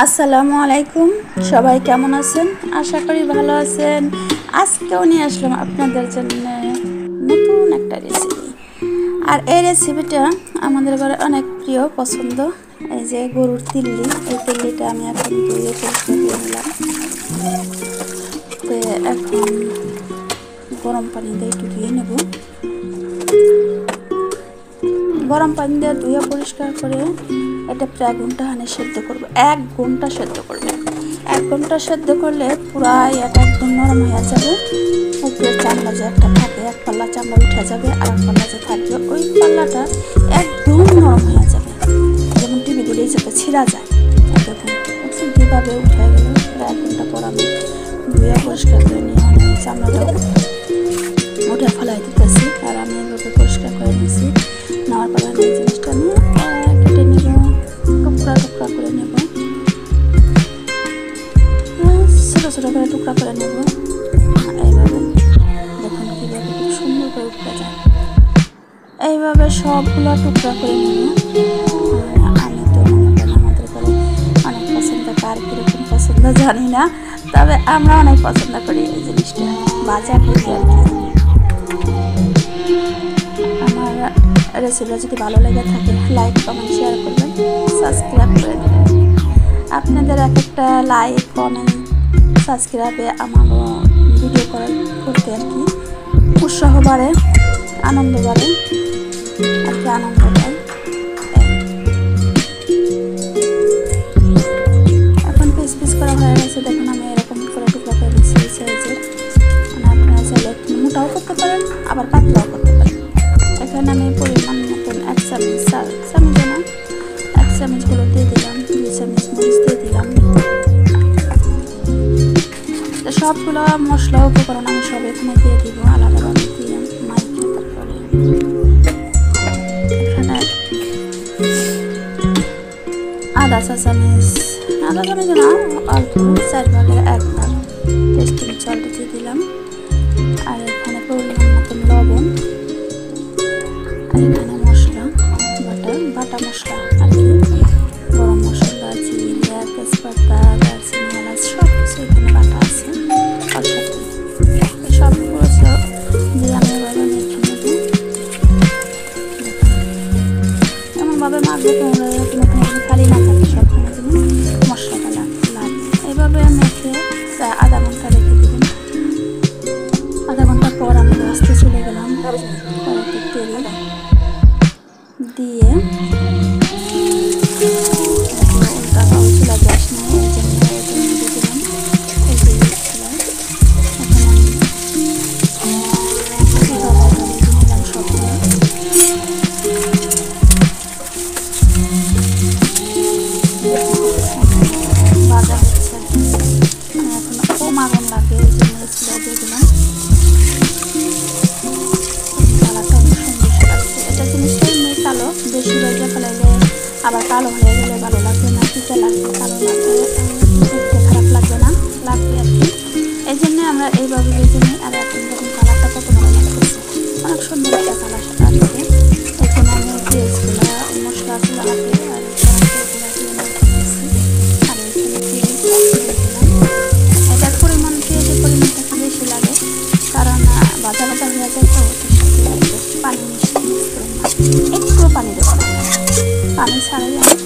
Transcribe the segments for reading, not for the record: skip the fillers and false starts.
আসসালামু আলাইকুম, সবাই কেমন আছেন? আশা করি ভালো আছেন। আজকেও নিয়ে আসলাম আপনাদের জন্য নতুন একটা রেসিপি। আর এই রেসিপিটা আমাদের ঘরে অনেক প্রিয় পছন্দ। এই যে গরুর তিল্লি, এই তিল্লিটা আমি এখন ধুয়ে পরিষ্কার করে নিলাম। তো এখন গরম পানি দিয়ে একটু ধুয়ে নেব। গরম পানি দিয়ে ধুয়ে পরিষ্কার করে এটা প্রায় ঘন্টাখানে সেদ্ধ করবো। 1 ঘন্টা সেদ্ধ করবে। 1 ঘন্টা সেদ্ধ করলে পুরাই এটা একদম নরম হয়ে যাবে। উপরের চামড়া যে একটা থাকে, এক পাল্লা চামড়া উঠে যাবে, আর এক পাল্লা যে থাকবে ওই পাল্লাটা একদম নরম হয়ে যাবে, যেমন টিভি দিলেই যাতে ছিঁড়া যায়। দেখুন কীভাবে উঠে গেল। 1 ঘন্টা পর আমি ধুয়ে পরিষ্কার করে নিয়ে চামড়াটা উঠে ফেলাই দিতেছি। আর আমি এভাবে পরিষ্কার করে নিয়েছি। নেওয়ার পরে আমি এই জিনিসটা নিয়ে কেটে নেব, টুকরা টুকরা করে নেব, ছোটো ছোটো করে টুকরা করে নেব। এইভাবে দেখুন কীভাবে খুব সুন্দর করে উঠতে যায়। এইভাবে সবগুলো টুকরা করে নেব। আমি তো মনে করেন আমাদের ঘরে অনেক পছন্দ, কার কীরকম পছন্দ জানি না, তবে আমরা অনেক পছন্দ করি এই জিনিসটা, ভাজা করি আর কি। আমার রেসিপিটা যদি ভালো লেগে থাকে লাইক কমেন্ট শেয়ার করবেন, সাবস্ক্রাইব করে দেবেন। আপনাদের এক একটা লাইক কমেন্ট সাবস্ক্রাইবে আমার ভিডিও করতে আর কি উৎসাহ বাড়ে, আনন্দ বাড়ে আর কি, আনন্দ দেয়। এখন পিস পিস করা হয়ে গেছে। দেখুন আমি এরকম করে টুকরা করে দিচ্ছি এই সাইজের। মানে আপনারা চাইলে একটু মোটাও করতে পারেন, আবার পাতলাও করতে পারেন। এখানে আমি পরিমাণ মতন 1 চামচ, 1 চামচ হলুদ দিয়ে দিলাম, 2 চামচ মরিচ দিয়ে দিলাম। তো সবগুলো মশলা উপকরণ আমি সব এখানে দিয়ে দিব, আলাদাভাবে দিয়ে মাইকে। তারপরে এখানে আদা চা চামচ না অল্প 4 ভাগের 1 ভাগ টেস্টিং সল্ট দিয়ে দিলাম। আর এখানে পরিমাণ মতন লবণ, আর এখানে মশলা বাটা মশলা আর কি, গরম মশলা, জিরা, তেজপাতা, দারচিনি, এলাচ সব কিছু এখানে বাটা আছে। আর সাথে সব কিছু দিয়ে আমি এভাবে মেখে নেব। এমনভাবে মাখবো তোমরা খালি না থাকে, সবখানে যেন মশলাটা লাগে। এইভাবে মেখে 1/2 ঘন্টা রেখে দেবেন। 1/2 ঘন্টা পর আমি ভাজতে চলে গেলাম। তেল দিয়ে উল্টা চুলা গ্যাস নিয়ে এই জন্য দিলাম। এই যে চুলায় এখন আমি নিলাম সবগুলো। ভাজা হচ্ছে, এখন কম আগুন লাগে এই জন্য এই চুলায় দিয়ে দিলাম। কালো বেশি ভেজে ফেলাইলে আবার কালো হয়ে গেলে ভালো লাগবে না, পিঠে লাগবে, কালো লাগবে, দেখতে খারাপ লাগবে না, লাগবে আর কি। এই জন্যে আমরা এইভাবে ভেজে নিই। আর এখন যখন কালারটা কত ভালো লাগতেছে, অনেক সুন্দর একটা কালার আসবে। এখানে আমি পেঁয়াজগুলো মশলা চুলাতে আর এটার পরিমাণ, পেঁয়াজের পরিমাণটা একটু বেশি লাগে, কারণ ভাজা ভাজা হয়ে যায় তো। পানি একটু পানি দেবো না, পানি ছাড়াই আমি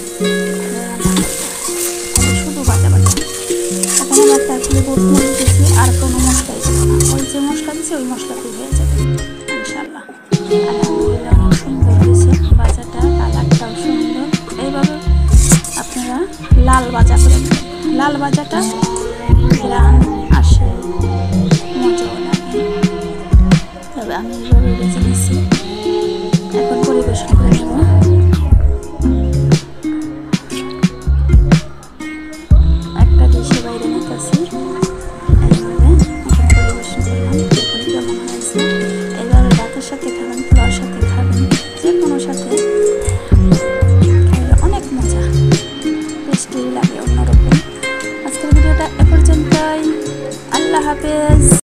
শুধু ভাজা ভাজা। এখানে আমি একটা আসলে মরিচ দিয়েছি, আর কোনো মশলাই দেবো না। ওই যে মশলা দিয়েছি ওই মশলাতে হয়ে যাবে ইনশাল্লাহ। আলহামদুলিল্লাহ অনেক সুন্দর হয়েছে ভাজাটা, কালারটাও সুন্দর। এইভাবে আপনারা লাল ভাজা করে দেবেন। লাল ভাজাটা গ্রান আসে, মজাও লাগে। তবে আমি এইভাবে ভেজে নিয়েছি। এখন পরিবেশন করে